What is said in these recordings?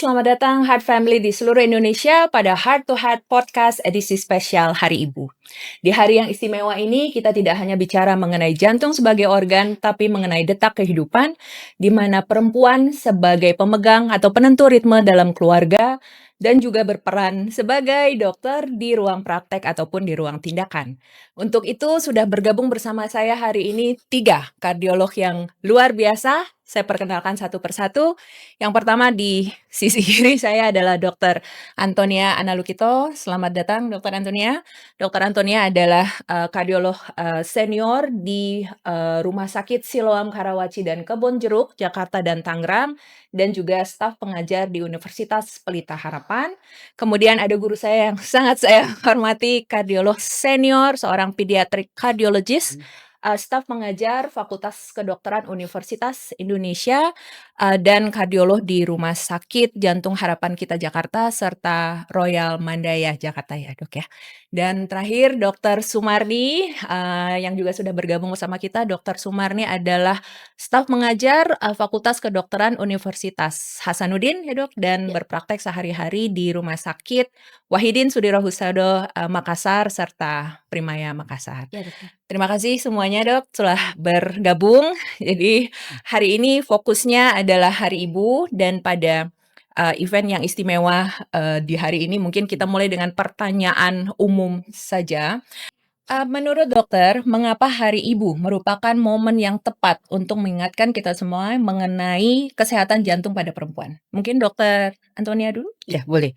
selamat datang Heart Family di seluruh Indonesia pada Heart to Heart Podcast edisi spesial Hari Ibu. Di hari yang istimewa ini, kita tidak hanya bicara mengenai jantung sebagai organ, tapi mengenai detak kehidupan, di mana perempuan sebagai pemegang atau penentu ritme dalam keluarga, dan juga berperan sebagai dokter di ruang praktek ataupun di ruang tindakan. Untuk itu, sudah bergabung bersama saya hari ini 3 kardiolog yang luar biasa. Saya perkenalkan satu persatu. Yang pertama di sisi kiri saya adalah Dr. Antonia Analukito. Selamat datang Dr. Antonia. Dr. Antonia adalah kardiolog senior di Rumah Sakit Siloam Karawaci dan Kebonjeruk, Jakarta dan Tangerang, dan juga staf pengajar di Universitas Pelita Harapan. Kemudian ada guru saya yang sangat saya hormati, kardiolog senior, seorang pediatric cardiologist, staf pengajar Fakultas Kedokteran Universitas Indonesia, dan kardiolog di Rumah Sakit Jantung Harapan Kita Jakarta, serta Royal Mandaya Jakarta ya dok ya. Dan terakhir Dr. Sumarni, yang juga sudah bergabung bersama kita. Dr. Sumarni adalah staf mengajar Fakultas Kedokteran Universitas Hasanuddin ya dok, dan Ya. berpraktek sehari-hari di Rumah Sakit Wahidin Sudirohusado Makassar, serta Primaya Makassar. Ya, dokter. Terima kasih semuanya dok telah bergabung. Jadi hari ini fokusnya adalah Hari Ibu, dan pada event yang istimewa di hari ini mungkin kita mulai dengan pertanyaan umum saja. Menurut dokter, mengapa Hari Ibu merupakan momen yang tepat untuk mengingatkan kita semua mengenai kesehatan jantung pada perempuan? Mungkin Dokter Antonia dulu? Ya, boleh.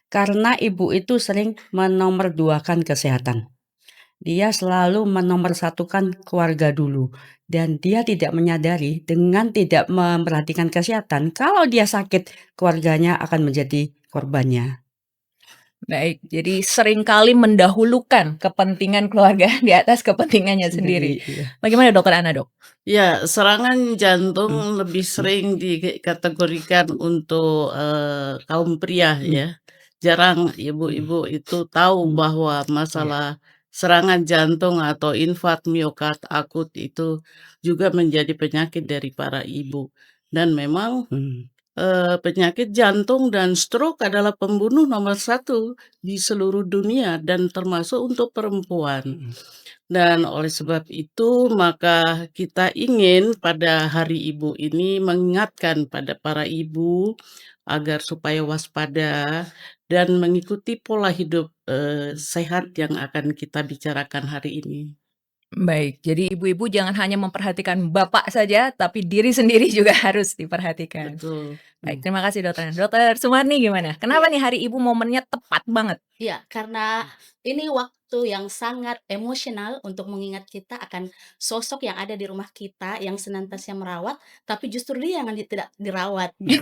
Karena ibu itu sering menomorduakan kesehatan. Dia selalu menomorsatukan keluarga dulu. Dan dia tidak menyadari dengan tidak memperhatikan kesehatan, kalau dia sakit, keluarganya akan menjadi korbannya. Baik, jadi seringkali mendahulukan kepentingan keluarga di atas kepentingannya sendiri. Iya. Bagaimana Dokter Ana, Dok? Ya, serangan jantung lebih sering dikategorikan untuk kaum pria ya. Jarang ibu-ibu itu tahu bahwa masalah serangan jantung atau infark miokard akut itu juga menjadi penyakit dari para ibu. Dan memang penyakit jantung dan stroke adalah pembunuh nomor 1 di seluruh dunia dan termasuk untuk perempuan. Dan oleh sebab itu, maka kita ingin pada Hari Ibu ini mengingatkan pada para ibu agar supaya waspada dan mengikuti pola hidup sehat yang akan kita bicarakan hari ini. Baik, jadi ibu-ibu jangan hanya memperhatikan bapak saja, tapi diri sendiri juga harus diperhatikan. Betul. Baik, terima kasih Dokter. Dokter Sumarni gimana? Kenapa Iya. nih Hari Ibu momennya tepat banget? Iya, karena ini waktu yang sangat emosional untuk mengingat kita akan sosok yang ada di rumah kita yang senantiasa merawat, tapi justru dia yang tidak dirawat. Ya,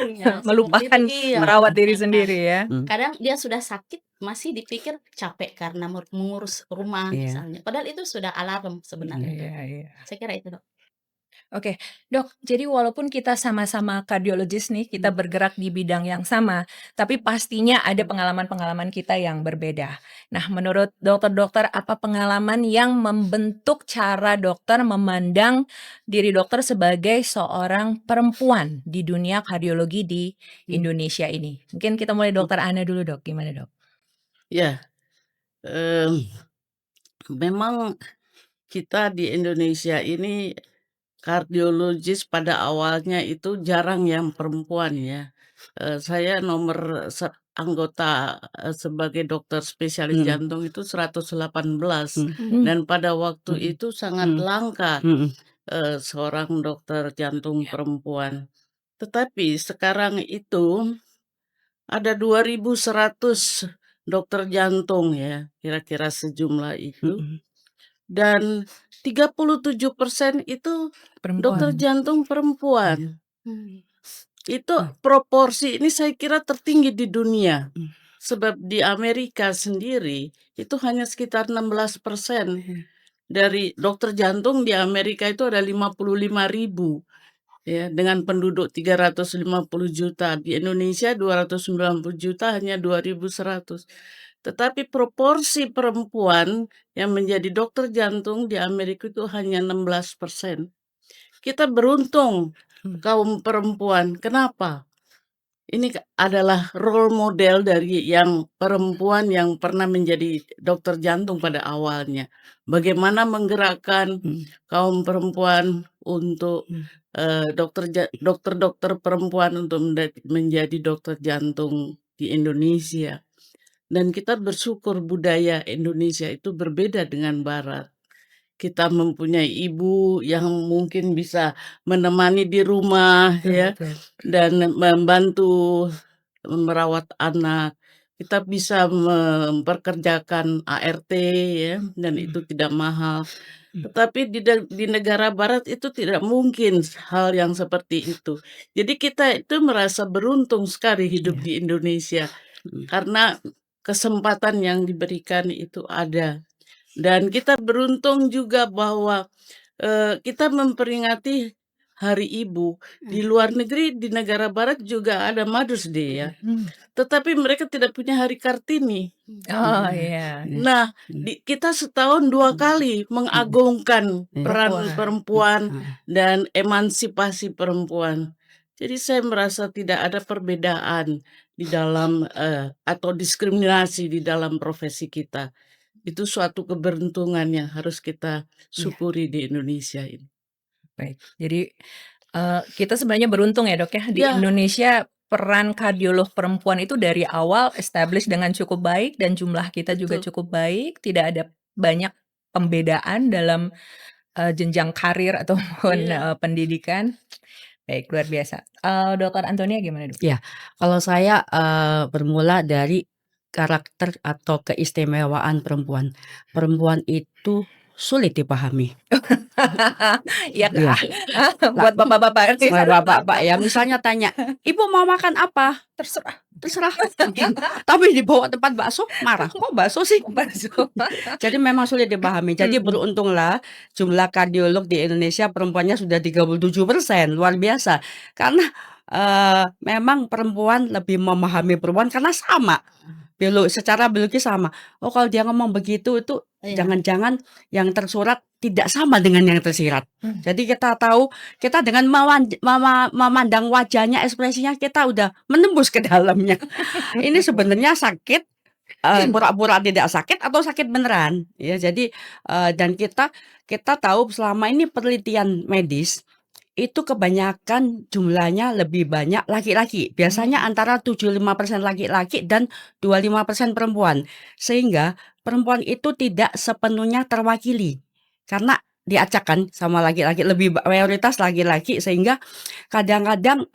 Ya, melupakan iya. merawat diri sendiri ya. Kadang dia sudah sakit masih dipikir capek karena mengurus rumah Iya. misalnya. Padahal itu sudah alarm sebenarnya. Iya, iya. Saya kira itu, Dok. Oke, Dok, jadi walaupun kita sama-sama kardiologis nih, kita bergerak di bidang yang sama, tapi pastinya ada pengalaman-pengalaman kita yang berbeda. Nah, menurut dokter-dokter, apa pengalaman yang membentuk cara dokter memandang diri dokter sebagai seorang perempuan di dunia kardiologi di Indonesia ini? Mungkin kita mulai Dokter Ana dulu, Dok. Gimana, Dok? Ya, memang kita di Indonesia ini kardiologis pada awalnya itu jarang yang perempuan ya. Saya nomor anggota sebagai dokter spesialis jantung itu 118 dan pada waktu itu sangat langka seorang dokter jantung perempuan. Tetapi sekarang itu ada 2.100 dokter jantung ya, kira-kira sejumlah itu. Dan 37% itu dokter Perempuan. jantung perempuan. Itu proporsi ini saya kira tertinggi di dunia. Sebab di Amerika sendiri itu hanya sekitar 16%. Dari dokter jantung di Amerika itu ada 55.000 ya, dengan penduduk 350 juta. Di Indonesia 290 juta, hanya 2.100. Tetapi proporsi perempuan yang menjadi dokter jantung di Amerika itu hanya 16%. Kita beruntung kaum perempuan. Kenapa? ini adalah role model dari yang perempuan yang pernah menjadi dokter jantung pada awalnya. Bagaimana menggerakkan kaum perempuan untuk dokter-dokter perempuan untuk menjadi dokter jantung di Indonesia. Dan kita bersyukur budaya Indonesia itu berbeda dengan Barat. Kita mempunyai ibu yang mungkin bisa menemani di rumah ya, dan membantu merawat anak. Kita bisa memperkerjakan ART ya, dan itu tidak mahal. Tetapi di negara barat itu tidak mungkin hal yang seperti itu. Jadi kita itu merasa beruntung sekali hidup di Indonesia karena kesempatan yang diberikan itu ada. Dan kita beruntung juga bahwa kita memperingati Hari Ibu. Di luar negeri, di negara barat juga ada Mother's Day ya. Tetapi mereka tidak punya Hari Kartini. Oh iya. Nah, kita setahun 2 kali mengagungkan peran perempuan dan emansipasi perempuan. Jadi saya merasa tidak ada perbedaan di dalam atau diskriminasi di dalam profesi kita. Itu suatu keberuntungan yang harus kita syukuri di Indonesia ini. Baik, jadi kita sebenarnya beruntung ya Dok ya, di Ya. Indonesia peran kardiolog perempuan itu dari awal establish dengan cukup baik dan jumlah kita juga Betul. cukup baik, tidak ada banyak pembedaan dalam jenjang karir ataupun Iya. pendidikan. Baik, luar biasa. Dokter Antonia gimana Dok? Ya, kalau saya bermula dari karakter atau keistimewaan perempuan. Perempuan itu sulit dipahami. Iya Iya. kah? Buat bapak-bapak Buat bapak-bapak ya, misalnya tanya, "Ibu mau makan apa?" terserah. Terserah. Tapi dibawa tempat bakso, marah. "Kok bakso sih?" Bakso. Jadi memang sulit dipahami. Jadi beruntunglah jumlah kardiolog di Indonesia perempuannya sudah 37%, luar biasa. Karena memang perempuan lebih memahami perempuan karena sama. Secara biologis sama. Oh, kalau dia ngomong begitu itu Iya. jangan-jangan yang tersurat tidak sama dengan yang tersirat. Hmm. Jadi kita tahu, kita dengan memandang wajahnya, ekspresinya kita udah menembus ke dalamnya. Ini sebenarnya sakit, pura-pura tidak sakit atau sakit beneran. Ya, jadi dan kita tahu selama ini penelitian medis itu kebanyakan jumlahnya lebih banyak laki-laki. Biasanya antara 75% laki-laki dan 25% perempuan. Sehingga perempuan itu tidak sepenuhnya terwakili. Karena diacakkan sama laki-laki, lebih mayoritas laki-laki, sehingga kadang-kadang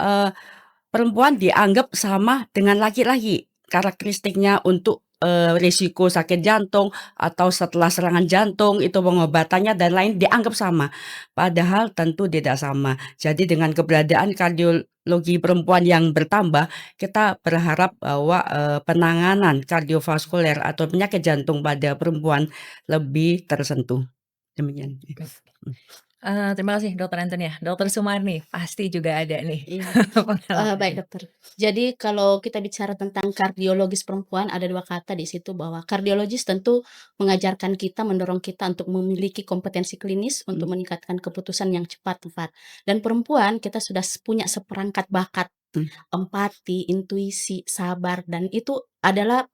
perempuan dianggap sama dengan laki-laki. Karakteristiknya untuk risiko sakit jantung atau setelah serangan jantung itu pengobatannya dan lain dianggap sama. Padahal tentu tidak sama. Jadi dengan keberadaan kardiologi perempuan yang bertambah, kita berharap bahwa penanganan kardiovaskuler atau penyakit jantung pada perempuan lebih tersentuh. Demikian. Terima kasih Dokter Antonia. Dokter Sumarni pasti juga ada nih Iya. pengalaman. Baik dokter. Jadi kalau kita bicara tentang kardiologis perempuan ada 2 kata di situ bahwa kardiologis tentu mengajarkan kita, mendorong kita untuk memiliki kompetensi klinis untuk meningkatkan keputusan yang cepat, tepat. Dan perempuan kita sudah punya seperangkat bakat, empati, intuisi, sabar, dan itu adalah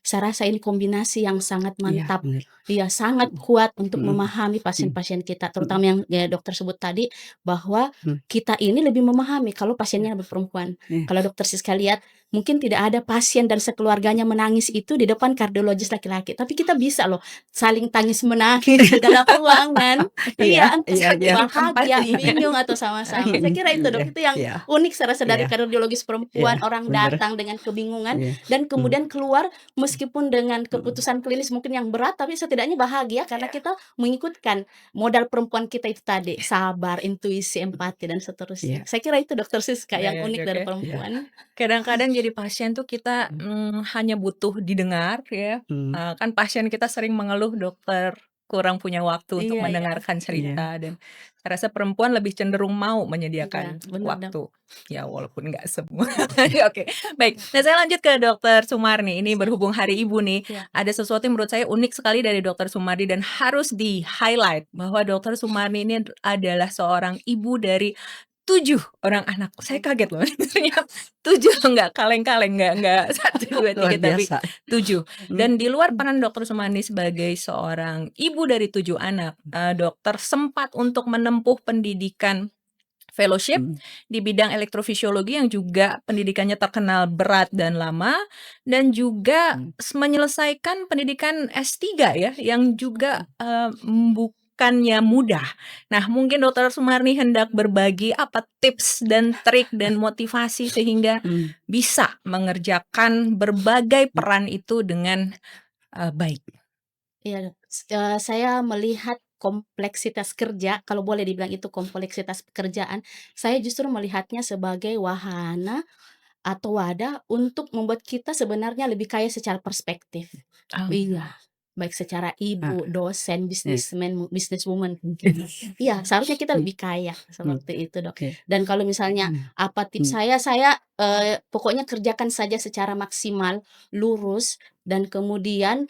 saya rasa ini kombinasi yang sangat mantap. benar. Iya, sangat kuat untuk memahami pasien-pasien kita, terutama yang dokter sebut tadi bahwa kita ini lebih memahami kalau pasiennya perempuan. Iya. Kalau dokter Siska lihat, mungkin tidak ada pasien dan sekeluarganya menangis itu di depan kardiologis laki-laki, tapi kita bisa loh saling tangis menangis di dalam ruangan. Iya, entah bahagia, bingung atau sama-sama. Saya kira itu dok, itu yang unik saya rasa dari kardiologis perempuan. Orang benar. datang dengan kebingungan Iya. dan kemudian keluar meskipun dengan keputusan klinis mungkin yang berat, tapi setidaknya bahagia karena kita mengikutkan modal perempuan kita itu tadi, sabar, intuisi, empati, dan seterusnya. Saya kira itu dokter Siska yang unik dari perempuan. Kadang-kadang jadi pasien tuh kita hanya butuh didengar ya. Kan pasien kita sering mengeluh dokter kurang punya waktu untuk Iya, iya. mendengarkan cerita dan saya rasa perempuan lebih cenderung mau menyediakan Iya, benar, waktu. Ya walaupun nggak semua. Oke, baik. Nah saya lanjut ke Dokter Sumarni. Ini berhubung Hari Ibu nih, Iya. ada sesuatu yang menurut saya unik sekali dari Dokter Sumarni dan harus di-highlight bahwa Dokter Sumarni ini adalah seorang ibu dari 7 orang anak. Saya kaget loh ternyata 7 nggak kaleng-kaleng, nggak 1, 2, Luar 3 tapi biasa. 7. Hmm. Dan di luar peran Dokter Sumarni sebagai seorang ibu dari 7 anak, dokter sempat untuk menempuh pendidikan fellowship Hmm. di bidang elektrofisiologi yang juga pendidikannya terkenal berat dan lama, dan juga menyelesaikan pendidikan S3 ya, yang juga bukannya mudah. Nah, mungkin Dokter Sumarni hendak berbagi apa tips dan trik dan motivasi sehingga bisa mengerjakan berbagai peran itu dengan baik. Iya, saya melihat kompleksitas kerja, kalau boleh dibilang itu kompleksitas pekerjaan, saya justru melihatnya sebagai wahana atau wadah untuk membuat kita sebenarnya lebih kaya secara perspektif. Oh. Iya, baik secara ibu, dosen, Iya. businessman, businesswoman mungkin. Iya, seharusnya kita lebih kaya seperti itu, Dok. Oke. Dan kalau misalnya apa tips saya, pokoknya kerjakan saja secara maksimal, lurus, dan kemudian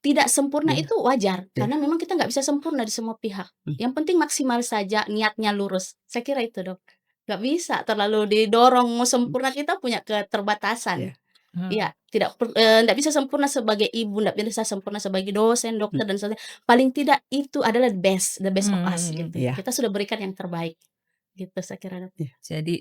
tidak sempurna Iya. itu wajar, Iya. karena memang kita nggak bisa sempurna di semua pihak. Yang penting maksimal saja, niatnya lurus. Saya kira itu, Dok. Nggak bisa terlalu didorong mau sempurna, kita punya keterbatasan. Iya. Iya, nggak bisa sempurna sebagai ibu, nggak bisa sempurna sebagai dosen, dokter, dan sebagainya. Paling tidak itu adalah the best of us gitu. Iya. Kita sudah berikan yang terbaik. Gitu saya kira, Dok. Jadi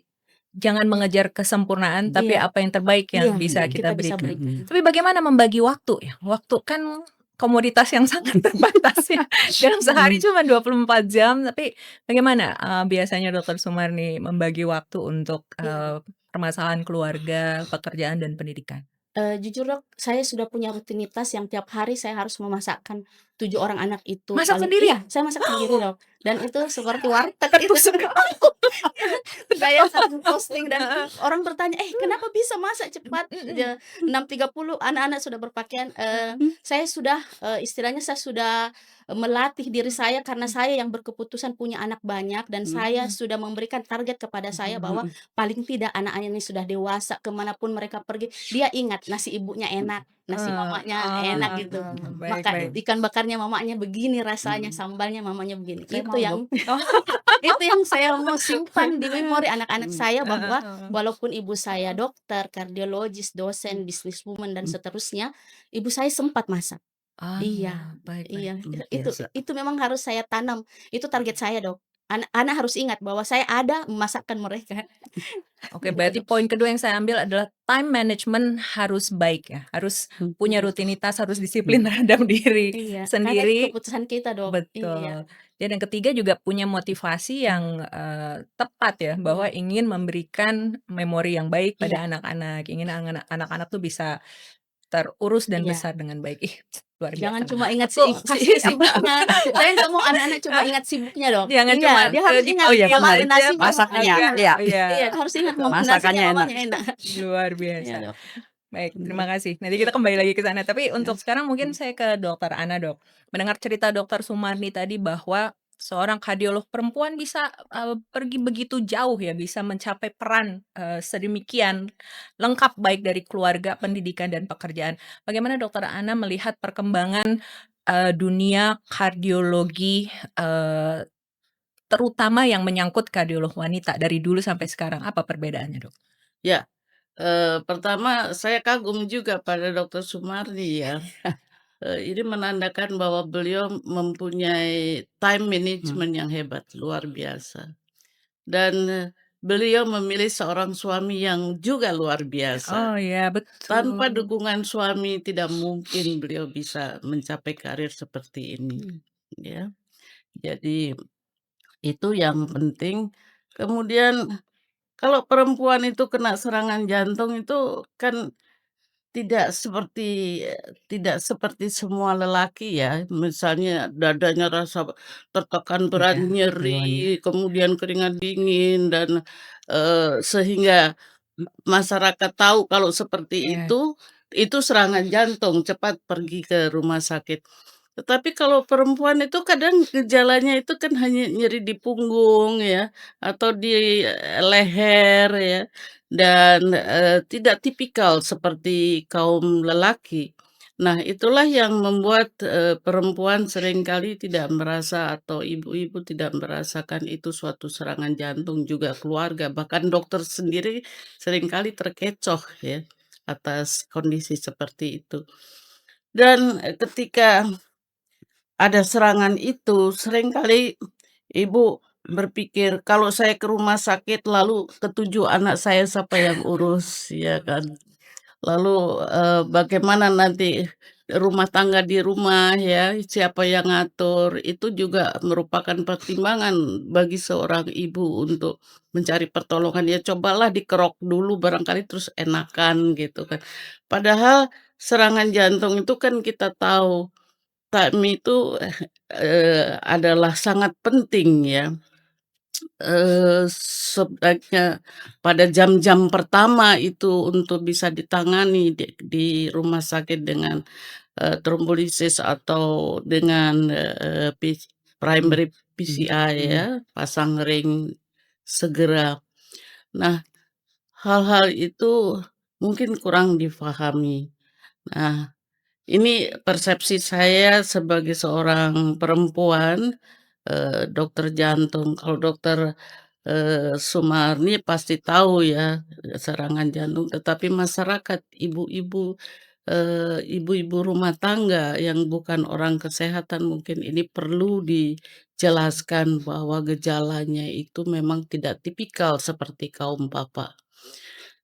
jangan mengejar kesempurnaan, tapi Iya. apa yang terbaik yang Iya, bisa kita kita bisa berikan. berikan. Tapi bagaimana membagi waktu ya? Waktu kan komoditas yang sangat terbatas ya. Dalam sehari cuma 24 jam, tapi bagaimana biasanya Dokter Sumarni membagi waktu untuk permasalahan keluarga, pekerjaan, dan pendidikan? Jujur, Dok, saya sudah punya rutinitas yang tiap hari saya harus memasakkan 7 orang anak itu. Masak Iya, sendiri? saya masak sendiri, Dok. Dan itu seperti warteg itu. Tertusuk. Saya satu posting dan orang bertanya, kenapa bisa masak cepat? 6.30 anak-anak sudah berpakaian. Saya sudah istilahnya saya sudah melatih diri saya karena saya yang berkeputusan punya anak banyak, dan saya sudah memberikan target kepada saya bahwa paling tidak anak-anak ini sudah dewasa, kemanapun mereka pergi, dia ingat nasi ibunya enak, nasi mamanya enak gitu. Maka ikan bakarnya mamanya begini rasanya, sambalnya mamanya begini. Itu yang saya mau simpan di memori anak-anak saya, bahwa walaupun ibu saya dokter, kardiologis, dosen, businesswoman, dan seterusnya, ibu saya sempat masak. Iya, baik. iya. Biasa. Itu memang harus saya tanam. Itu target saya, Dok. Anak-anak harus ingat bahwa saya ada memasakkan mereka. Oke, berarti poin kedua yang saya ambil adalah time management harus baik ya. Harus punya rutinitas, harus disiplin terhadap diri Iya, karena itu sendiri. keputusan kita, Dok. Betul. Iya. Dan yang ketiga juga punya motivasi yang tepat ya, bahwa ingin memberikan memori yang baik pada anak-anak. Ingin anak-anak tuh bisa terurus dan Iya. besar dengan baik. Luar biasa. Jangan cuma ingat Kasih sibuknya. Saya nggak mau anak-anak cuma ingat sibuknya, Dok. Jangan Iya, cuma dia harus ingat benar. mamanya nasinya Masaknya, enak. iya. Iya, harus ingat Masakannya nasinya enak. mamanya enak. Luar Iya, biasa. Dok. Baik, terima kasih. Nanti kita kembali lagi ke sana. Tapi untuk sekarang mungkin saya ke Dokter Ana, Dok. Mendengar cerita Dokter Sumarni tadi bahwa seorang kardiolog perempuan bisa pergi begitu jauh ya, bisa mencapai peran sedemikian lengkap baik dari keluarga, pendidikan, dan pekerjaan. Bagaimana Dokter Ana melihat perkembangan dunia kardiologi, terutama yang menyangkut kardiolog wanita dari dulu sampai sekarang? Apa perbedaannya, Dok? Ya, pertama saya kagum juga pada Dokter Sumarni ya. Ini menandakan bahwa beliau mempunyai time management yang hebat, luar biasa. Dan beliau memilih seorang suami yang juga luar biasa. Oh ya, betul. Tanpa dukungan suami tidak mungkin beliau bisa mencapai karir seperti ini. Ya, jadi itu yang penting. Kemudian kalau perempuan itu kena serangan jantung itu kan tidak seperti semua lelaki ya. Misalnya dadanya rasa tertekan berat, Iya, nyeri, kemudian keringat dingin, dan sehingga masyarakat tahu kalau seperti Iya. itu serangan jantung, cepat pergi ke rumah sakit. Tetapi kalau perempuan itu kadang gejalanya itu kan hanya nyeri di punggung ya, atau di leher ya, dan tidak tipikal seperti kaum lelaki. Nah, itulah yang membuat, perempuan seringkali tidak merasa atau ibu-ibu tidak merasakan itu suatu serangan jantung, juga keluarga, bahkan dokter sendiri seringkali terkecoh ya, atas kondisi seperti itu. Dan, ketika ada serangan itu, seringkali ibu berpikir, "Kalau saya ke rumah sakit lalu ketujuh anak saya siapa yang urus?" Ya kan. Lalu, bagaimana nanti rumah tangga di rumah ya, siapa yang ngatur, itu juga merupakan pertimbangan bagi seorang ibu untuk mencari pertolongan. Ya cobalah dikerok dulu barangkali terus enakan gitu kan. Padahal serangan jantung itu kan kita tahu, time itu, adalah sangat penting ya. Sebaiknya pada jam-jam pertama itu untuk bisa ditangani di rumah sakit dengan, trombolisis atau dengan, primary PCI ya, pasang ring segera. Nah, hal-hal itu mungkin kurang difahami. Nah, ini persepsi saya sebagai seorang perempuan, dokter jantung. Kalau dokter Sumarni pasti tahu ya, serangan jantung, tetapi masyarakat, ibu-ibu, ibu-ibu rumah tangga yang bukan orang kesehatan mungkin ini perlu dijelaskan bahwa gejalanya itu memang tidak tipikal seperti kaum bapak.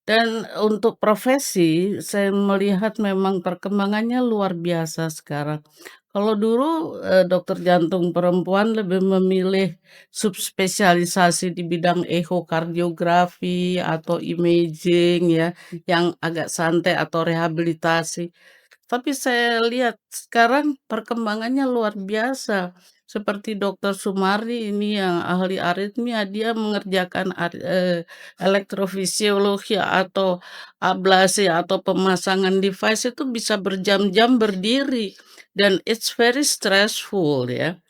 Dan untuk profesi, saya melihat memang perkembangannya luar biasa sekarang. Kalau dulu, dokter jantung perempuan lebih memilih subspesialisasi di bidang ehokardiografi atau imaging ya, yang agak santai atau rehabilitasi. Tapi saya lihat sekarang perkembangannya luar biasa. Seperti Dokter Sumardi ini yang ahli aritmia, dia mengerjakan elektrofisiologi atau ablasi atau pemasangan device itu bisa berjam-jam berdiri dan it's very stressful ya.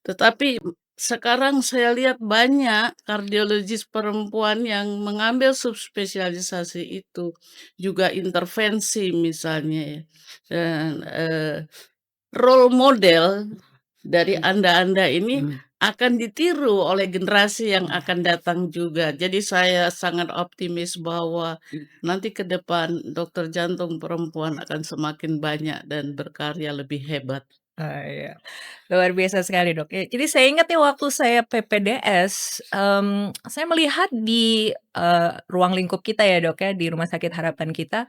Tetapi sekarang saya lihat banyak kardiologis perempuan yang mengambil subspesialisasi itu, juga intervensi misalnya ya, dan, role model dari Anda-Anda ini akan ditiru oleh generasi yang akan datang juga. Jadi saya sangat optimis bahwa nanti ke depan dokter jantung perempuan akan semakin banyak dan berkarya lebih hebat. Iya. Luar biasa sekali, Dok. Ya, jadi saya ingat nih waktu saya PPDS, saya melihat di, ruang lingkup kita ya, Dok, ya, di Rumah Sakit Harapan kita,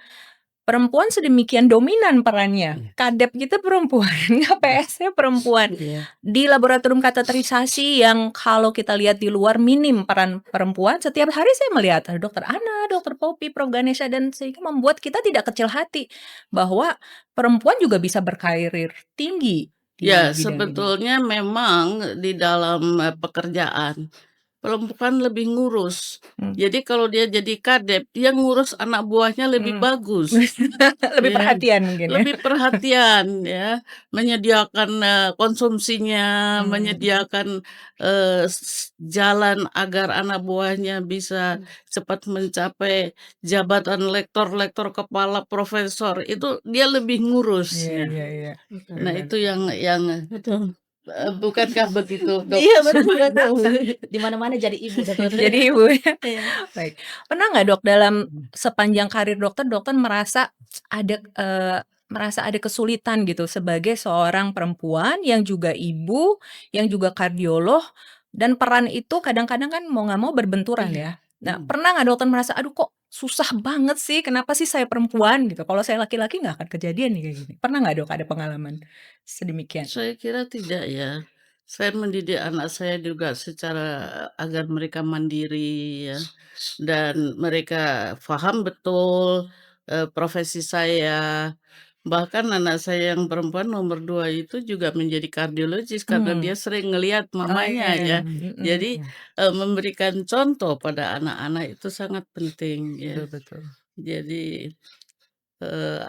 perempuan sedemikian dominan perannya. Kadep kita perempuan, KPS-nya perempuan. Iya. Di laboratorium kateterisasi yang kalau kita lihat di luar minim peran perempuan, setiap hari saya melihat ada Dokter Ana, Dokter Popi, Prof. Ganesha, dan sehingga membuat kita tidak kecil hati bahwa perempuan juga bisa berkarir tinggi di Ya, bidang ini. sebetulnya memang di dalam, pekerjaan perempuan lebih ngurus. Jadi kalau dia jadi kadep, dia ngurus anak buahnya lebih bagus. Lebih Ya, perhatian mungkin ya? lebih perhatian ya, menyediakan, konsumsinya, menyediakan, jalan agar anak buahnya bisa cepat mencapai jabatan lektor, kepala profesor, itu dia lebih ngurus Iya ya. iya iya. Nah, itu yang Betul. bukankah begitu, Dok? Iya, betul betul. Di mana-mana jadi ibu dokter. Jadi ibu ya? Iya. Baik. Pernah nggak, Dok, dalam sepanjang karir dokter merasa ada kesulitan gitu sebagai seorang perempuan yang juga ibu, yang juga kardiolog, dan peran itu kadang-kadang kan mau nggak mau berbenturan ya. Nah, pernah nggak dokter merasa, "Aduh kok susah banget sih, kenapa sih saya perempuan?" Gitu, "Kalau saya laki-laki nggak akan kejadian nih kayak gini." Pernah nggak, Dok, ada pengalaman sedemikian? Saya kira tidak ya. Saya mendidik anak saya juga secara agar mereka mandiri ya, dan mereka paham betul, profesi saya. Bahkan anak saya yang perempuan nomor 2 itu juga menjadi kardiologis karena dia sering ngelihat Oh, iya mamanya iya. ya. Jadi, memberikan contoh pada anak-anak itu sangat penting ya. Betul betul. Jadi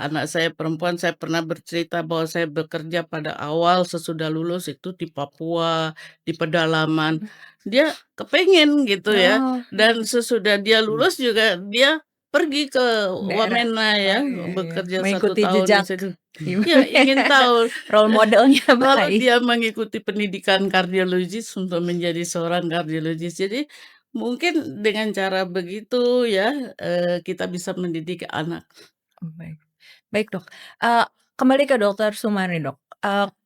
anak saya perempuan, saya pernah bercerita bahwa saya bekerja pada awal sesudah lulus itu di Papua, di pedalaman. Dia kepengen gitu ya, Oh. dan sesudah dia lulus juga dia pergi ke Daerah. Wamena ya, Oh, iya, iya. bekerja 1 Mengikuti tahun di jejak situ. ibu Ya, ya. ingin tahu Role modelnya lalu baik. dia mengikuti pendidikan kardiologis untuk menjadi seorang kardiologis. Jadi, mungkin dengan cara begitu ya, kita bisa mendidik anak. Baik. Baik, Dok. Kembali ke Dokter Sumari, Dok.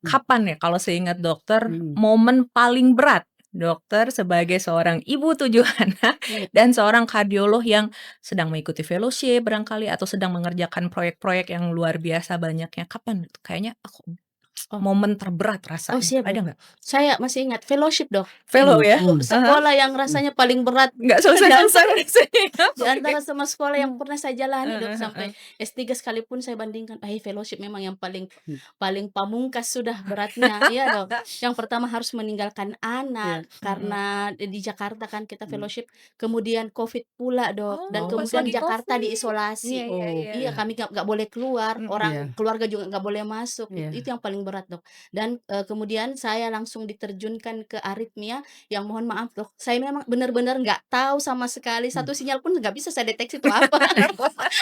Kapan ya kalau seingat dokter, Mhm. momen paling berat dokter sebagai seorang ibu 7 anak Iya. dan seorang kardiolog yang sedang mengikuti fellowship barangkali atau sedang mengerjakan proyek-proyek yang luar biasa banyaknya, kapan itu? Kayaknya aku Oh. momen terberat Oh, rasanya, siap, ada Dok. nggak? Saya masih ingat fellowship, Dok. Fellow ya? Itu Heeh. sekolah yang rasanya paling berat Nggak di selesai-selesai antara rasanya. di antara semua sekolah yang pernah saya jalani, Dok. Heeh, Sampai S3 sekalipun saya bandingkan, fellowship memang yang paling paling pamungkas sudah beratnya. Iya, Dok. Yang pertama harus meninggalkan anak, Iya. karena di Jakarta kan kita fellowship, kemudian Covid pula, Dok, dan Oh, pas kemudian lagi Jakarta Covid. diisolasi. Iya, iya, Oh, iya. Iya, kami nggak boleh keluar, Mhm. orang Iya. keluarga juga nggak boleh masuk. Iya. Itu yang paling berat, Dok. Dan, kemudian saya langsung diterjunkan ke aritmia yang mohon maaf, Dok, saya memang benar-benar nggak tahu sama sekali, satu sinyal pun nggak bisa saya deteksi itu apa.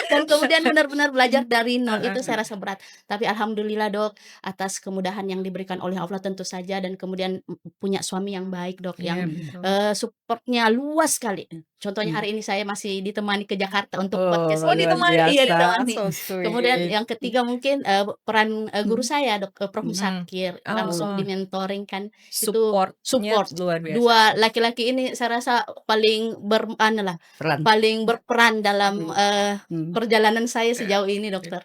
Dan kemudian benar-benar belajar dari nol, itu saya rasa berat. Tapi alhamdulillah, Dok, atas kemudahan yang diberikan oleh Allah tentu saja, dan kemudian punya suami yang baik, Dok, Iya, yang, betul. support-nya luas sekali. Contohnya Mhm. hari ini saya masih ditemani ke Jakarta untuk Oh, podcast Oh, ini. luar ditemani? Iya, biasa, ditemani. so Kemudian sweet. yang ketiga mungkin, peran, guru saya, Dok, Prof. Mhm. Musakir, langsung Oh, di-mentoring kan, itu support-nya support. luar biasa. 2 laki-laki ini saya rasa paling Peran. paling berperan dalam, Mhm. perjalanan saya sejauh ini, Dokter.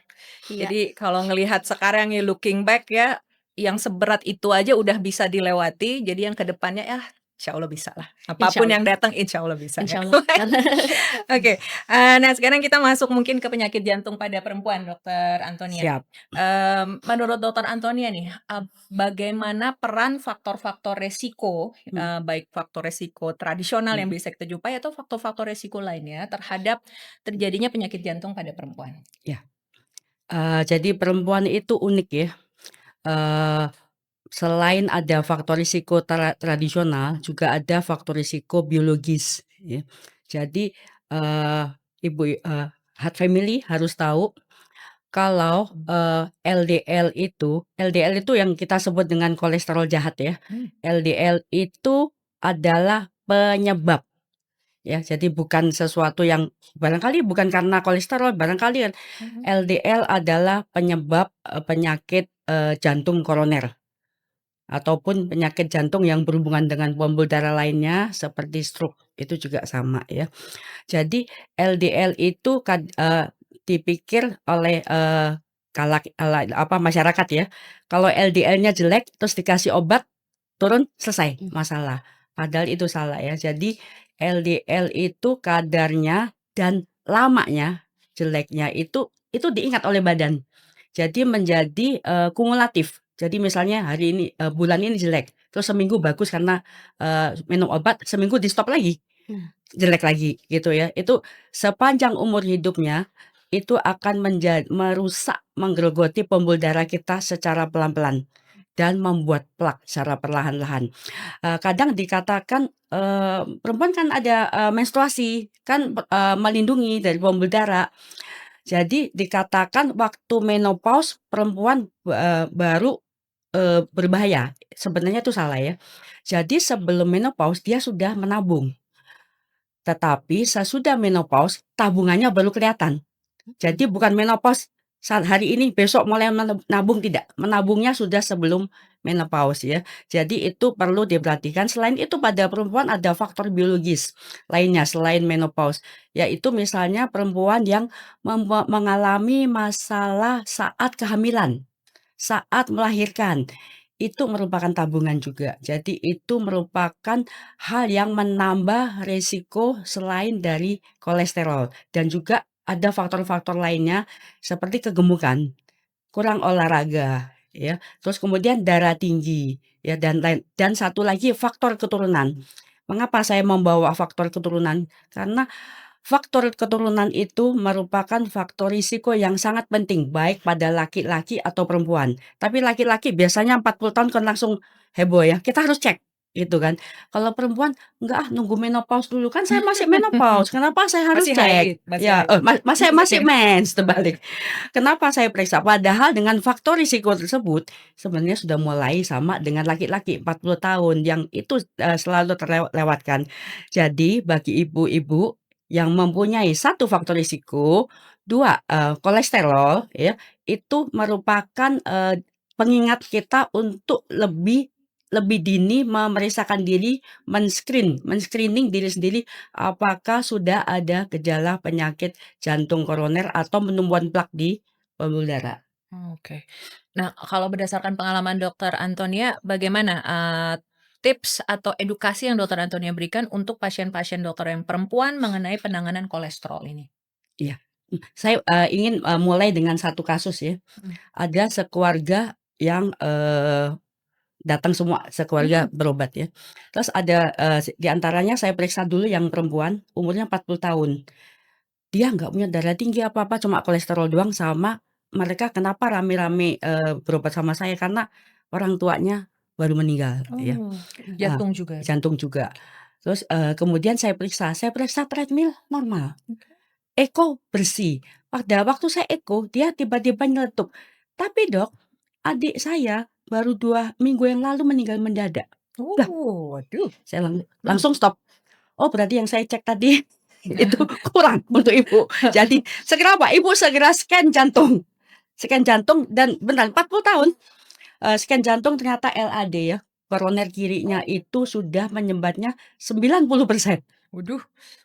Iya. Jadi kalau ngelihat sekarang ya looking back ya, yang seberat itu aja udah bisa dilewati, jadi yang ke depannya ya insya Allah bisa lah. Apapun Insyaallah yang datang insya Allah bisa ya. insyaallah. Karena Oke, nah sekarang kita masuk mungkin ke penyakit jantung pada perempuan, Dokter Antonia. Siap. Menurut Dokter Antonia nih, bagaimana peran faktor-faktor resiko, baik faktor resiko tradisional yang bisa kita jumpai atau faktor-faktor resiko lainnya terhadap terjadinya penyakit jantung pada perempuan? Ya. Jadi perempuan itu unik ya. Eee, Selain ada faktor risiko tradisional, juga ada faktor risiko biologis ya. Jadi, eee, heart family harus tahu kalau, LDL itu yang kita sebut dengan kolesterol jahat ya. LDL itu adalah penyebab ya, jadi bukan sesuatu yang barangkali bukan karena kolesterol, barangkali kan LDL adalah penyebab, penyakit, jantung koroner ataupun penyakit jantung yang berhubungan dengan pembuluh darah lainnya seperti stroke, itu juga sama ya. Jadi LDL itu dipikir oleh, masyarakat ya, kalau LDL-nya jelek terus dikasih obat, turun, selesai masalah. Padahal itu salah ya. Jadi LDL itu kadarnya dan lamanya, jeleknya itu diingat oleh badan. Jadi menjadi, kumulatif. Jadi misalnya hari ini, bulan ini jelek, terus seminggu bagus karena, minum obat, seminggu di-stop lagi, jelek lagi gitu ya. Itu sepanjang umur hidupnya, itu akan merusak, menggerogoti pembuluh darah kita secara pelan-pelan dan membuat plak secara perlahan-lahan. Kadang dikatakan, perempuan kan ada, menstruasi, kan melindungi dari pembuluh darah. Jadi dikatakan waktu menopause perempuan, baru, berbahaya. Sebenarnya itu salah ya. Jadi sebelum menopause dia sudah menabung. Tetapi sesudah menopause tabungannya baru kelihatan. Jadi bukan menopause saat hari ini, besok mulai menabung, tidak. Menabungnya sudah sebelum menopause ya. Jadi itu perlu diperhatikan. Selain itu pada perempuan ada faktor biologis lainnya selain menopause, yaitu misalnya perempuan yang mengalami masalah saat kehamilan, saat melahirkan, itu merupakan tabungan juga. Jadi itu merupakan hal yang menambah resiko selain dari kolesterol, dan juga ada faktor-faktor lainnya seperti kegemukan, kurang olahraga ya, terus kemudian darah tinggi ya, dan satu lagi faktor keturunan. Mengapa saya membawa faktor keturunan? Karena faktor keturunan itu merupakan faktor risiko yang sangat penting baik pada laki-laki atau perempuan. Tapi laki-laki biasanya 40 tahun kan langsung heboh ya, kita harus cek. gitu kan. Kalau perempuan, "Enggak ah, nunggu menopause dulu, kan saya masih menopause, kenapa saya harus Masih cek?" haid, masih Ya, haid. masih Oke. mens, terbalik. Kenapa saya periksa? Padahal dengan faktor risiko tersebut sebenarnya sudah mulai sama dengan laki-laki 40 tahun yang itu, selalu terlewatkan. Jadi bagi ibu-ibu yang mempunyai satu faktor risiko, 2 kolesterol ya, itu merupakan, pengingat kita untuk lebih lebih dini memeriksakan diri, men-screening diri sendiri apakah sudah ada gejala penyakit jantung koroner atau penumbuhan plak di pembuluh darah. Oke. Nah, kalau berdasarkan pengalaman Dokter Antonia, bagaimana, tips atau edukasi yang Dokter Antonia berikan untuk pasien-pasien dokter yang perempuan mengenai penanganan kolesterol ini? Iya, saya, ingin, mulai dengan satu kasus ya. Mhm. Ada sekeluarga yang, datang semua, sekeluarga Mhm. berobat ya. Terus ada, di antaranya saya periksa dulu yang perempuan, umurnya 40 tahun. Dia nggak punya darah tinggi apa-apa, cuma kolesterol doang sama mereka kenapa rame-rame, berobat sama saya, karena orang tuanya baru meninggal ya, Oh, heeh, jantung juga? jantung juga. Terus, kemudian saya periksa treadmill normal, Oke. eko bersih. Pada waktu saya eko, dia tiba-tiba nyeletuk, "Tapi Dok, adik saya baru 2 minggu yang lalu meninggal mendadak." Lah, Waduh. saya Mhm. langsung stop. Oh, berarti yang saya cek tadi itu kurang untuk Ibu. Jadi segera apa, Ibu segera scan jantung. Scan jantung dan benar 40 tahun, scan jantung ternyata LAD ya, koroner kirinya itu sudah menyumbatnya 90%. Waduh,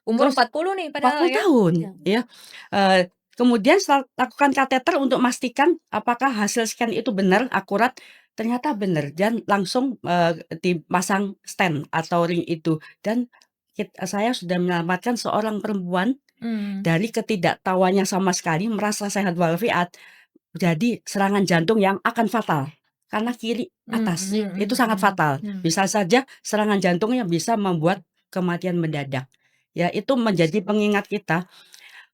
umur Terus 40 nih padahal 40 ya? tahun Iya. ya, kemudian setelah lakukan kateter untuk memastikan apakah hasil scan itu benar, akurat, ternyata benar dan langsung, dipasang stent atau ring itu dan saya sudah menyelamatkan seorang perempuan Mmm. dari ketidaktahuannya sama sekali, merasa sehat walafiat, jadi serangan jantung yang akan fatal, karena kiri Mhm atas, itu mhm sangat mhm. fatal. Mhm. Bisa saja serangan jantung yang bisa membuat kematian mendadak. Ya, itu menjadi pengingat kita,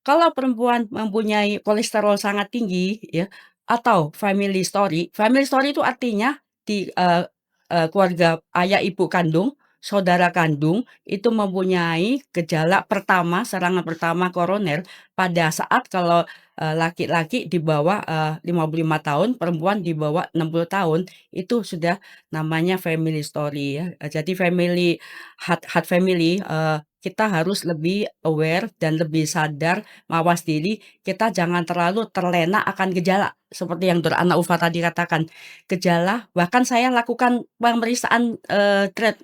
kalau perempuan mempunyai kolesterol sangat tinggi ya, atau family story itu artinya di, keluarga ayah ibu kandung, saudara kandung, itu mempunyai gejala pertama, serangan pertama koroner pada saat kalau, laki-laki di bawah, 55 tahun, perempuan di bawah 60 tahun, itu sudah namanya family story ya. Jadi heart family, kita harus lebih aware dan lebih sadar, mawas diri, kita jangan terlalu terlena akan gejala, seperti yang Ana Ulfa tadi katakan. Gejala bahkan saya lakukan pemeriksaan, check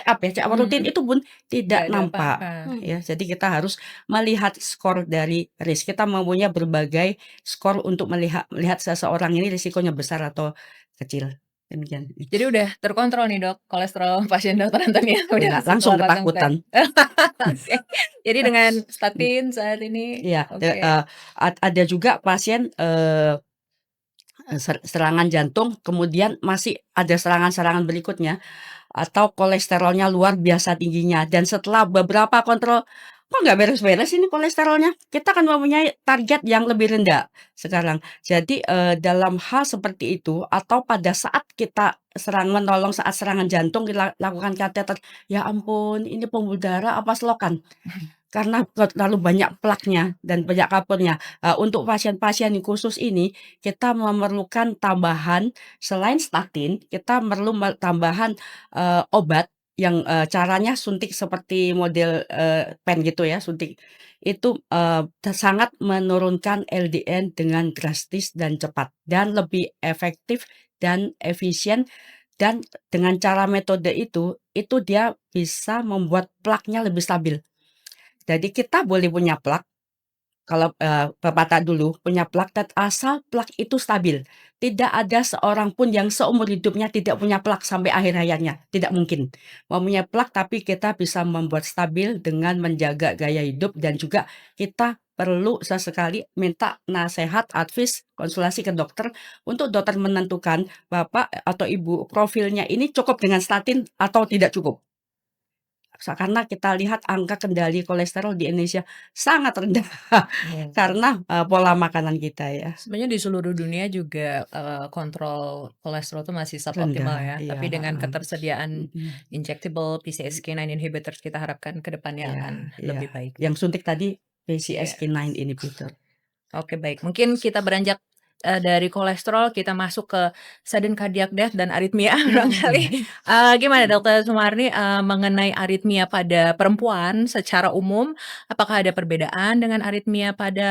up ya, check up rutin Mhm. itu pun Nggak tidak ada nampak, apa-apa. ya. Jadi kita harus melihat skor dari risk. Kita mempunyai berbagai skor untuk melihat seseorang ini risikonya besar atau kecil, demikian. Jadi udah terkontrol nih Dok, kolesterol pasien Dokter Antonia udah Enggak, langsung setelah pasang stent? ketakutan. Oke. Jadi dengan statin saat ini Iya, oke. ada juga pasien, serangan jantung, kemudian masih ada serangan-serangan berikutnya, atau kolesterolnya luar biasa tingginya, dan setelah beberapa kontrol, "Kok nggak beres-beres ini kolesterolnya?" Kita kan mempunyai target yang lebih rendah sekarang. Jadi, dalam hal seperti itu, atau pada saat kita menolong saat serangan jantung, kita lakukan kateter, "Ya ampun, ini pembuluh darah apa selokan?" Karena terlalu banyak plaknya dan banyak kapurnya. Untuk pasien-pasien yang khusus ini, kita memerlukan tambahan selain statin, kita perlu tambahan, obat yang, caranya suntik seperti model, pen gitu ya, suntik. Itu, sangat menurunkan LDL dengan drastis dan cepat, dan lebih efektif dan efisien, dan dengan cara metode itu dia bisa membuat plaknya lebih stabil. Jadi kita boleh punya plak, kalau, pepatah dulu, punya plak asal plak itu stabil. Tidak ada seorang pun yang seumur hidupnya tidak punya plak sampai akhir hayatnya, tidak mungkin. Mempunyai plak tapi kita bisa membuat stabil dengan menjaga gaya hidup dan juga kita perlu sesekali minta nasehat, advice, konsultasi ke dokter untuk dokter menentukan Bapak atau Ibu profilnya ini cukup dengan statin atau tidak cukup. karena kita lihat angka kendali kolesterol di Indonesia sangat rendah Iya. karena pola makanan kita ya Sebenarnya di seluruh dunia juga kontrol kolesterol itu masih suboptimal rendah. ya. Iya, Tapi dengan heeh. ketersediaan Mm-mm. injectable PCSK9 inhibitors kita harapkan ke depannya Iya, akan iya. lebih baik. Yang suntik tadi Yes. PCSK9 inhibitor. Oke, baik. Mungkin kita beranjak dari kolesterol kita masuk ke sudden cardiac death dan aritmia barangkali. Gimana Dokter Sumarni mengenai aritmia pada perempuan secara umum? Apakah ada perbedaan dengan aritmia pada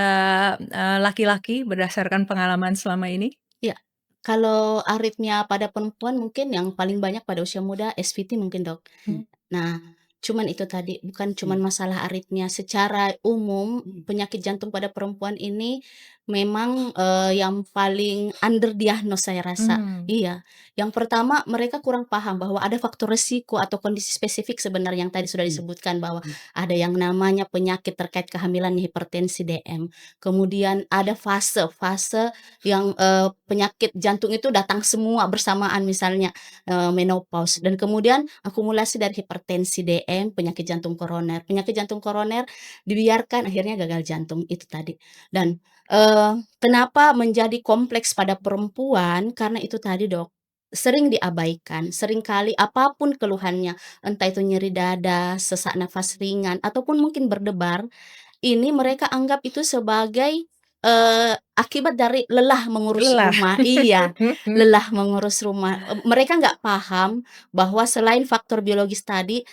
laki-laki berdasarkan pengalaman selama ini? Iya, kalau aritmia pada perempuan mungkin yang paling banyak pada usia muda SVT mungkin, Dok. Hmm. Nah, cuman itu tadi, bukan cuman Hmm. masalah aritmia, secara umum penyakit jantung pada perempuan ini memang, yang paling underdiagnosed saya rasa. Iya, yang pertama mereka kurang paham bahwa ada faktor resiko atau kondisi spesifik sebenarnya yang tadi sudah disebutkan bahwa ada yang namanya penyakit terkait kehamilan hipertensi DM, kemudian ada fase yang, penyakit jantung itu datang semua bersamaan misalnya, menopause dan kemudian akumulasi dari hipertensi DM, penyakit jantung koroner. Penyakit jantung koroner dibiarkan akhirnya gagal jantung, itu tadi. Dan, kenapa menjadi kompleks pada perempuan, karena itu tadi Dok, sering diabaikan, seringkali apapun keluhannya, entah itu nyeri dada, sesak nafas ringan, ataupun mungkin berdebar, ini mereka anggap itu sebagai, akibat dari lelah mengurus Lelah. rumah. Iya, lelah mengurus rumah. Mereka nggak paham bahwa selain faktor biologis tadi,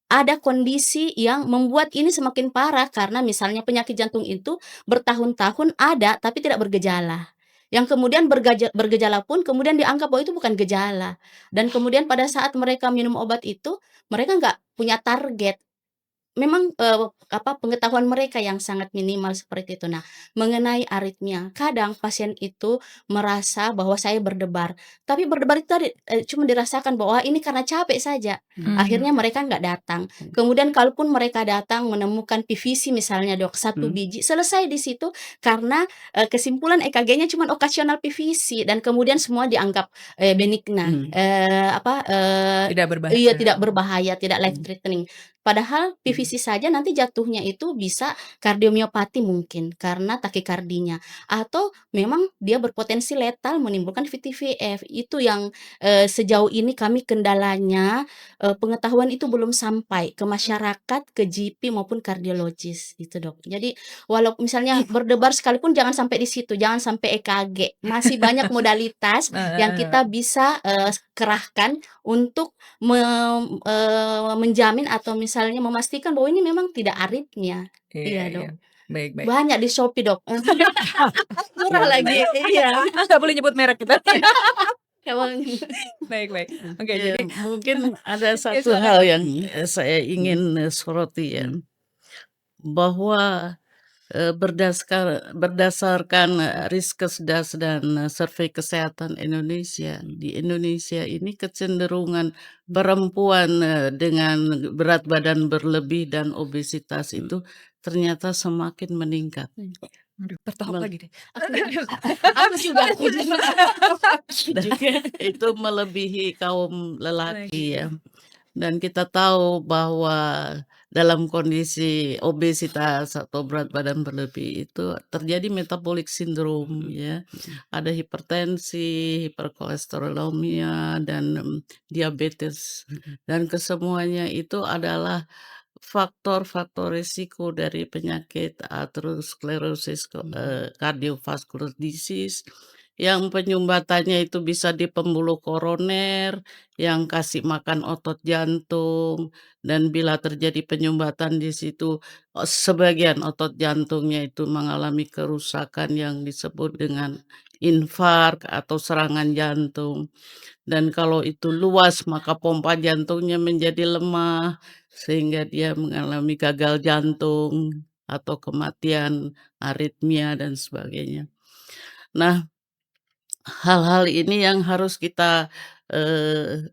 ada kondisi yang membuat ini semakin parah karena misalnya penyakit jantung itu bertahun-tahun ada tapi tidak bergejala. Yang kemudian bergejala pun kemudian dianggap bahwa itu bukan gejala. Dan kemudian pada saat mereka minum obat itu, mereka nggak punya target. Memang, pengetahuan mereka yang sangat minimal seperti itu. Nah, mengenai aritmia, kadang pasien itu merasa bahwa saya berdebar, tapi berdebar itu tadi, cuma dirasakan bahwa ini karena capek saja. Akhirnya mereka nggak datang. Kemudian kalaupun mereka datang menemukan PVC misalnya Dok, 1 biji, selesai di situ karena, kesimpulan EKG-nya cuma okasional PVC dan kemudian semua dianggap, benigna, Tidak berbahaya. iya, tidak berbahaya, tidak life threatening. Padahal PVC saja nanti jatuhnya itu bisa kardiomiopati mungkin karena takikardinya atau memang dia berpotensi letal menimbulkan VTVF. Itu yang, sejauh ini kami kendalanya, pengetahuan itu belum sampai ke masyarakat, ke GP maupun kardiologis gitu, Dok. Jadi misalnya berdebar sekalipun jangan sampai di situ, jangan sampai EKG. Masih banyak modalitas yang kita bisa, kerahkan untuk menjamin atau misalnya memastikan bahwa ini memang tidak aritmia. Iya, Dok. Baik, baik. Banyak di Shopee, Dok. Murah lagi. Iya. Nggak boleh nyebut merek kita. Emang Baik, baik. Oke, Ya, jadi mungkin ada satu silakan. hal yang saya ingin soroti ya, bahwa berdasarkan Riskesdas dan Survei Kesehatan Indonesia, di Indonesia ini kecenderungan perempuan dengan berat badan berlebih dan obesitas itu ternyata semakin meningkat. Aduh, tertohok Mel- lagi deh. aku juga. Itu melebihi kaum lelaki ya. Dan kita tahu bahwa dalam kondisi obesitas atau berat badan berlebih itu terjadi metabolic syndrome ya. Ada hipertensi, hiperkolesterolemia dan diabetes. Dan kesemuanya itu adalah faktor-faktor risiko dari penyakit aterosklerosis, cardiovascular disease yang penyumbatannya itu bisa di pembuluh koroner, yang kasih makan otot jantung, dan bila terjadi penyumbatan di situ, sebagian otot jantungnya itu mengalami kerusakan yang disebut dengan infark atau serangan jantung. Dan kalau itu luas, maka pompa jantungnya menjadi lemah, sehingga dia mengalami gagal jantung atau kematian, aritmia, dan sebagainya. Nah, hal-hal ini yang harus kita eh,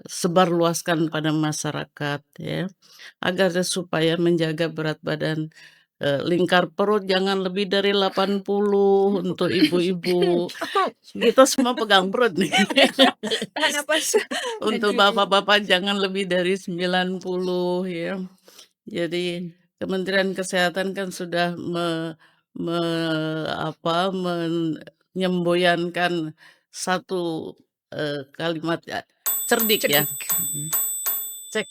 sebarluaskan pada masyarakat ya, agar supaya menjaga berat badan lingkar perut jangan lebih dari 80 untuk ibu-ibu. Kita semua pegang perut nih. Tahan napas. Untuk bapak-bapak jangan lebih dari 90 ya. Jadi Kementerian Kesehatan kan sudah menyemboyankan satu kalimat cerdik ya. Cerdik. Cek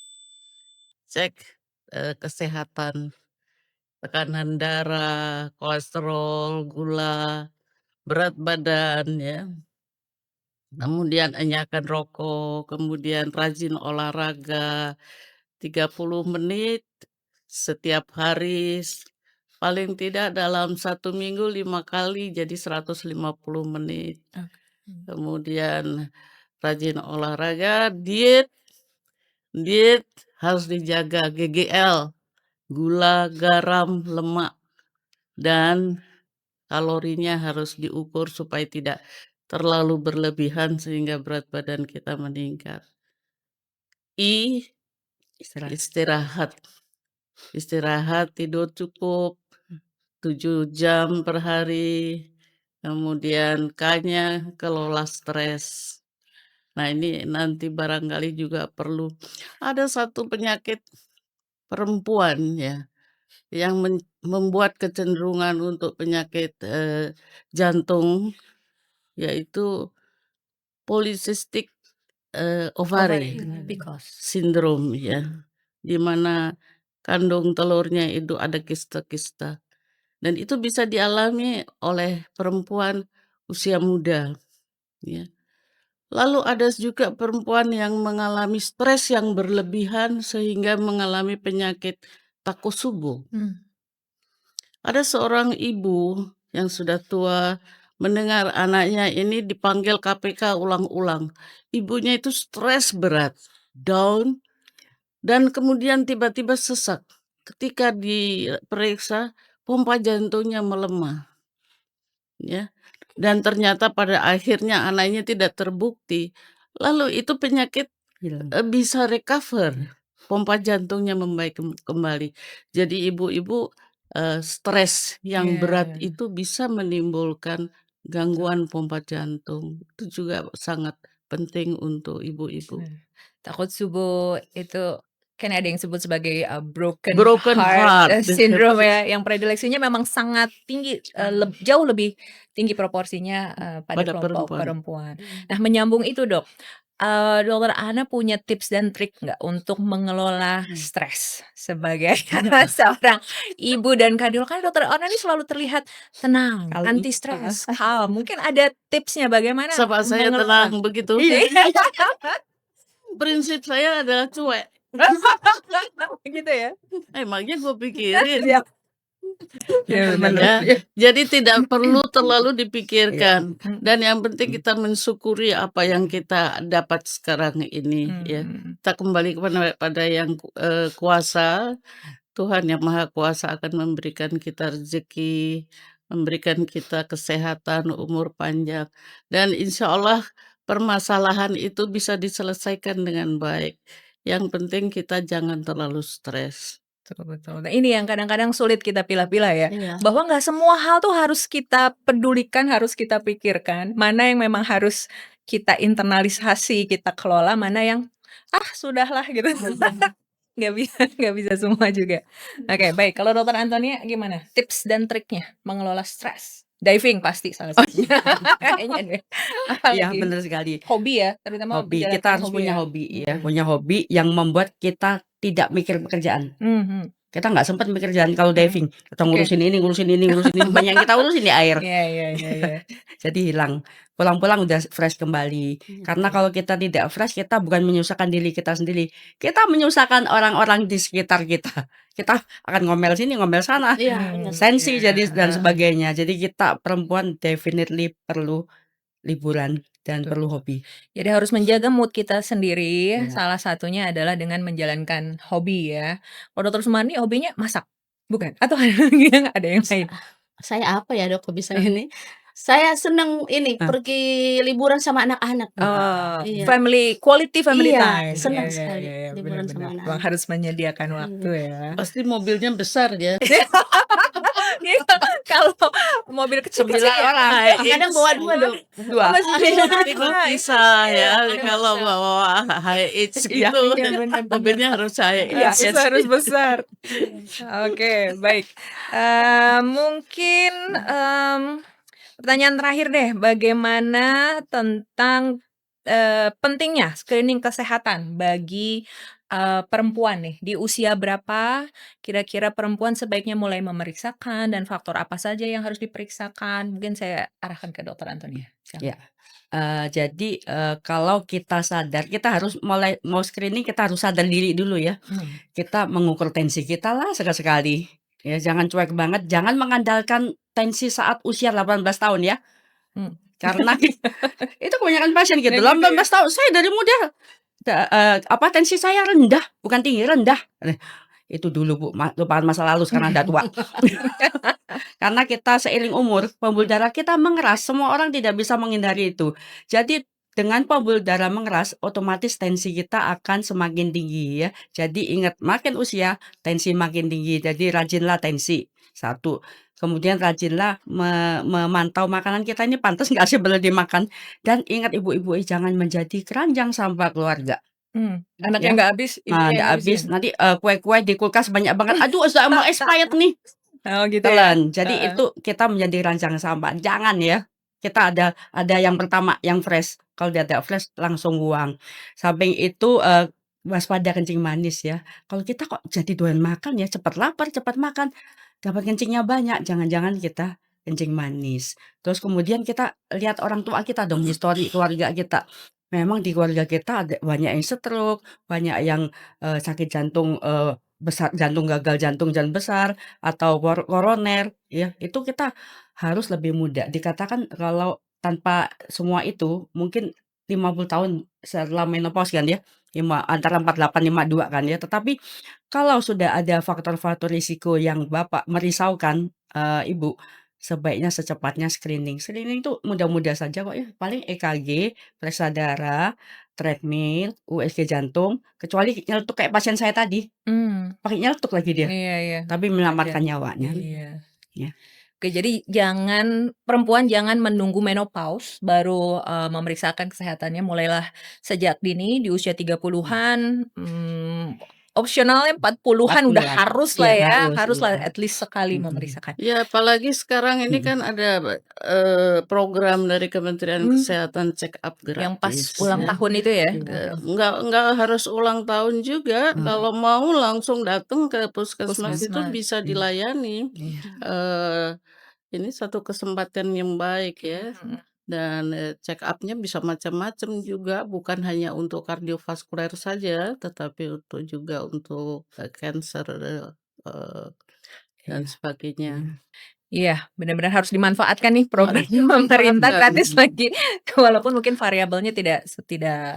cek kesehatan, tekanan darah, kolesterol, gula, berat badan ya. Kemudian enyahkan rokok, kemudian rajin olahraga 30 menit setiap hari, paling tidak dalam 1 minggu 5 kali jadi 150 menit. Kemudian rajin olahraga, diet harus dijaga, GGL, gula, garam, lemak, dan kalorinya harus diukur supaya tidak terlalu berlebihan sehingga berat badan kita meningkat. Istirahat. Istirahat, tidur cukup 7 jam per hari. Kemudian K-nya kelola stres. Nah, ini nanti barangkali juga perlu ada satu penyakit perempuan ya yang membuat kecenderungan untuk penyakit jantung, yaitu polycystic ovary syndrome ya, di mana kandung telurnya itu ada kista-kista, dan itu bisa dialami oleh perempuan usia muda ya. Lalu ada juga perempuan yang mengalami stres yang berlebihan sehingga mengalami penyakit Takotsubo. Ada seorang ibu yang sudah tua mendengar anaknya ini dipanggil KPK ulang-ulang. Ibunya itu stres berat, down, dan kemudian tiba-tiba sesak. Ketika diperiksa, pompa jantungnya melemah. Ya. Dan ternyata pada akhirnya anaknya tidak terbukti. Lalu itu penyakit bisa recover. Pompa jantungnya membaik kembali. Jadi ibu-ibu stres yang berat itu bisa menimbulkan gangguan pompa jantung. Itu juga sangat penting untuk ibu-ibu. Takotsubo itu kan ada yang sebut sebagai broken heart syndrome ya, yang predileksinya memang sangat tinggi, jauh lebih tinggi proporsinya pada kelompok perempuan. Nah, menyambung itu Dok, Dokter Ana punya tips dan trik nggak untuk mengelola stres sebagai seorang ibu dan kardiolog? Kan Dokter Ana ini selalu terlihat tenang, anti stres, calm. Mungkin ada tipsnya bagaimana Sama saya mengelola? tenang begitu. Prinsip saya adalah cuek. Gitu ya? Emangnya gue pikirin. Ya. Jadi tidak perlu terlalu dipikirkan. Dan yang penting kita mensyukuri apa yang kita dapat sekarang ini ya. Kita kembali kepada yang kuasa. Tuhan yang Maha Kuasa akan memberikan kita rezeki, memberikan kita kesehatan, umur panjang, dan insya Allah permasalahan itu bisa diselesaikan dengan baik. Yang penting kita jangan terlalu stres. Betul. Nah, ini yang kadang-kadang sulit kita pilah-pilah ya, Iya. bahwa nggak semua hal tuh harus kita pedulikan, harus kita pikirkan. Mana yang memang harus kita internalisasi, kita kelola, mana yang sudahlah gitu. Nggak bisa semua juga. Oke, baik. Kalau Dokter Antonia gimana? Tips dan triknya mengelola stres? Diving pasti salah satunya. Kayaknya deh. Iya, Apalagi? benar sekali. Hobi ya, terutama Hobi, menjalankan kita harus punya ya. hobi ya, punya hobi yang membuat kita tidak mikir pekerjaan. Kita nggak sempat mikir kerjaan kalau diving. Kita ngurusin ini, banyak yang kita urusin di air. Iya. Jadi hilang. Pulang-pulang udah fresh kembali. Karena kalau kita tidak fresh, kita bukan menyusahkan diri kita sendiri. Kita menyusahkan orang-orang di sekitar kita. Kita akan ngomel sini, ngomel sana. Iya, Sensi jadi dan sebagainya. Jadi kita perempuan definitely perlu liburan dan perlu hobi. Jadi harus menjaga mood kita sendiri. Iya. Salah satunya adalah dengan menjalankan hobi ya. Kalau Dokter Sumarni hobinya masak, bukan? Atau ada yang lain? Saya apa ya Dok hobi saya ini? Saya seneng ini pergi liburan sama anak-anak. Iya. Quality family Iya, time. senang Iya, sekali liburan benar-benar. sama anak-anak. Bang harus menyediakan waktu ya. Pasti mobilnya besar ya. Iya, kalau mobil kecil-kecil 9 ya? orang. Kadang bawa 2 dong. 2. Oh, masih Ikut bisa. bisa ya, kalau bawa HiAce Iya. gitu, Iya, benar-benar. mobilnya harus Iya, HiAce. harus besar. Oke, baik. Mungkin pertanyaan terakhir deh, bagaimana tentang pentingnya screening kesehatan bagi perempuan nih? Di usia berapa kira-kira perempuan sebaiknya mulai memeriksakan dan faktor apa saja yang harus diperiksakan? Mungkin saya arahkan ke Dokter Antonia. Ya. Jadi, kalau kita sadar, kita harus mau screening, kita harus sadar diri dulu ya. Kita mengukur tensi kita lah sekali-sekali. Ya, jangan cuek banget, jangan mengandalkan tensi saat usia 18 tahun ya. Hmm. Karena itu kebanyakan pasien gitu, Ya gitu 18 tahun, "Saya dari muda tensi saya rendah, bukan tinggi, rendah." Itu dulu Bu, lupakan masa lalu, sekarang udah tua. Karena kita seiring umur, pembuluh darah kita mengeras, semua orang tidak bisa menghindari itu. Jadi dengan pembuluh darah mengeras, otomatis tensi kita akan semakin tinggi ya. Jadi ingat, makin usia, tensi makin tinggi. Jadi rajinlah tensi, satu. Kemudian rajinlah memantau makanan kita ini pantas nggak sih boleh dimakan. Dan ingat ibu-ibu, jangan menjadi keranjang sampah keluarga. Anaknya Ya. nggak habis, Nah, ibunya nggak yang habis, habisin. nanti kue-kue di kulkas banyak banget. Aduh, sudah mau expired nih. Oh gitu ya? Telan. Jadi itu kita menjadi ranjang sampah. Jangan ya. Kita ada yang pertama, yang fresh. Kalau dia tidak fresh, langsung buang. Samping itu, waspada kencing manis ya. Kalau kita kok jadi doyan makan ya, cepat lapar, cepat makan, dapat kencingnya banyak, jangan-jangan kita kencing manis. Terus kemudian kita lihat orang tua kita dong, histori keluarga kita. Memang di keluarga kita ada banyak yang stroke, banyak yang, sakit jantung, besar, jantung gagal jantung besar, atau koroner ya, itu kita harus lebih muda. Dikatakan kalau tanpa semua itu mungkin 50 tahun setelah menopause kan ya, antara 48, 52 kan ya. Tetapi kalau sudah ada faktor-faktor risiko yang Bapak merisaukan, Ibu, sebaiknya secepatnya screening. Screening itu mudah-mudah saja kok ya, paling EKG, periksa darah, treadmill, USG jantung, kecuali nyeletuk kayak pasien saya tadi. Pakai nyeletuk lagi dia, Iya iya. tapi Wajar. menyelamatkan nyawanya. Iya. Ya. Oke, jadi perempuan jangan menunggu menopause baru, memeriksakan kesehatannya, mulailah sejak dini di usia 30-an, opsionalnya 40-an udah 40-an. haruslah Iya, ya, harus, haruslah iya. at least sekali memeriksakan. Ya, apalagi sekarang ini Mhm. kan ada program dari Kementerian Kesehatan check up Yang pas gratis ulang ya. tahun itu ya? Enggak harus ulang tahun juga, kalau mau langsung datang ke puskesmas itu Puskesmas. bisa dilayani. Iya. Ini satu kesempatan yang baik ya. Mhm. Dan, check up-nya bisa macam-macam juga, bukan hanya untuk kardiovaskuler saja, tetapi juga untuk, kanker, dan Iya. sebagainya. Iya, benar-benar harus dimanfaatkan nih program Dimanfaatkan. pemerintah gratis lagi, walaupun mungkin variabelnya tidak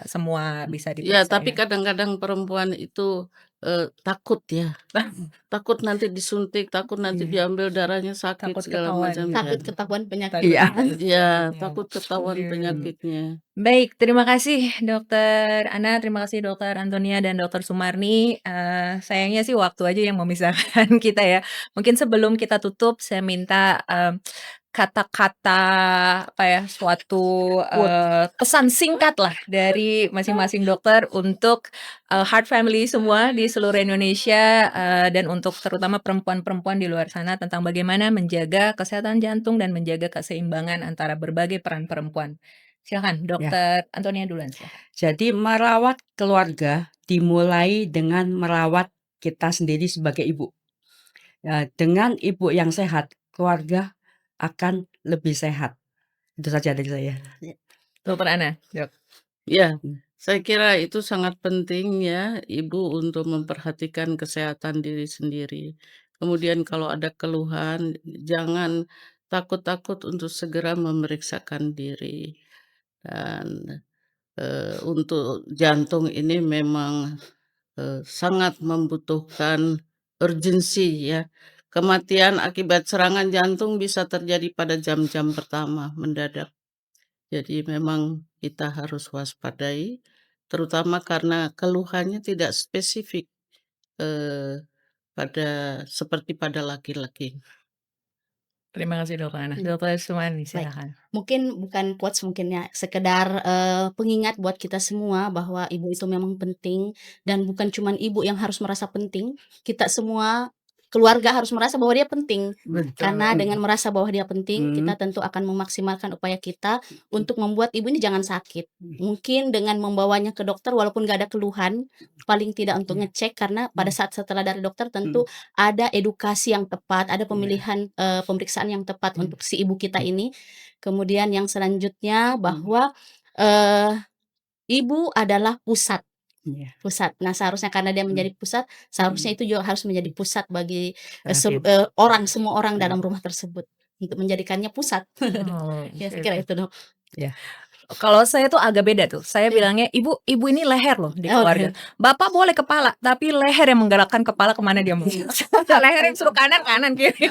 semua bisa Ya, diperiksa tapi ya. kadang-kadang perempuan itu, takut ya. Takut nanti disuntik, takut nanti Iya. diambil darahnya, sakit Takut segala ketahuan macam ya. Takut ya. ketahuan penyakit. Iya. Iya, takut ketahuan Aduh. penyakitnya. Baik, terima kasih Dokter Ana, terima kasih Dokter Antonia dan Dokter Sumarni. Sayangnya sih waktu aja yang memisahkan kita ya. Mungkin sebelum kita tutup, saya minta kata-kata suatu pesan singkat lah dari masing-masing dokter untuk Heart Family semua di seluruh Indonesia, dan untuk terutama perempuan-perempuan di luar sana tentang bagaimana menjaga kesehatan jantung dan menjaga keseimbangan antara berbagai peran perempuan. Silakan Ya. Dokter Antonia duluan, silakan. Jadi merawat keluarga dimulai dengan merawat kita sendiri sebagai ibu. Dengan ibu yang sehat, keluarga akan lebih sehat. Itu saja dari saya. Dokter Ana, Dok. Ya, saya kira itu sangat penting ya, ibu untuk memperhatikan kesehatan diri sendiri. Kemudian kalau ada keluhan, jangan takut-takut untuk segera memeriksakan diri. Dan, untuk jantung ini memang, sangat membutuhkan urgensi ya. Kematian akibat serangan jantung bisa terjadi pada jam-jam pertama, mendadak. Jadi memang kita harus waspadai, terutama karena keluhannya tidak spesifik, eee, seperti pada laki-laki. Terima kasih Dokter Ana. Dokter Sumarni Baik. silakan. Mungkin bukan quotes mungkin ya, sekedar, pengingat buat kita semua bahwa ibu itu memang penting dan bukan cuman ibu yang harus merasa penting, kita semua keluarga harus merasa bahwa dia penting. Karena dengan merasa bahwa dia penting, kita tentu akan memaksimalkan upaya kita untuk membuat ibu ini jangan sakit. Mungkin dengan membawanya ke dokter walaupun nggak ada keluhan, paling tidak untuk ngecek karena pada saat setelah dari dokter tentu ada edukasi yang tepat, ada pemilihan, pemeriksaan yang tepat untuk si ibu kita ini. Kemudian yang selanjutnya bahwa, ibu adalah pusat. Iya. Pusat. Nah, seharusnya karena dia menjadi pusat, seharusnya itu juga harus menjadi pusat bagi, Terakhir. semua orang dalam rumah tersebut, untuk menjadikannya pusat. Oh, Ya, saya kira itu, Dok. Ya. Kalau saya tuh agak beda tuh. Saya Iya. bilangnya, ibu ini leher loh di Oke. keluarga. Bapak boleh kepala, tapi leher yang menggerakkan kepala kemana dia mau. Leher yang suruh kanan, kanan, kiri.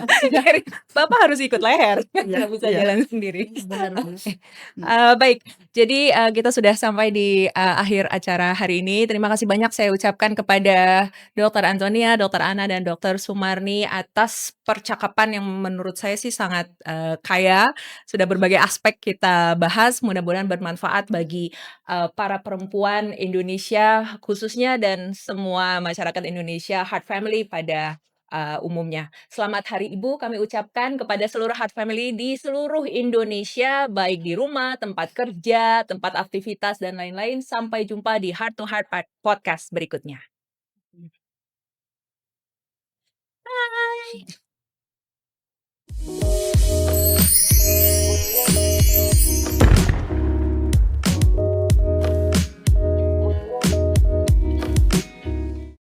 Bapak harus ikut leher. Nggak bisa jalan sendiri. Benar benar. Baik, jadi, kita sudah sampai di, akhir acara hari ini. Terima kasih banyak saya ucapkan kepada Dokter Antonia, Dokter Ana, dan Dokter Sumarni atas percakapan yang menurut saya sih sangat, kaya. Sudah berbagai aspek kita bahas, mudah-mudahan bermanfaat bagi, para perempuan Indonesia khususnya dan semua masyarakat Indonesia, Heart Family pada, umumnya. Selamat Hari Ibu kami ucapkan kepada seluruh Heart Family di seluruh Indonesia, baik di rumah, tempat kerja, tempat aktivitas, dan lain-lain. Sampai jumpa di Heart to Heart Podcast berikutnya. Bye.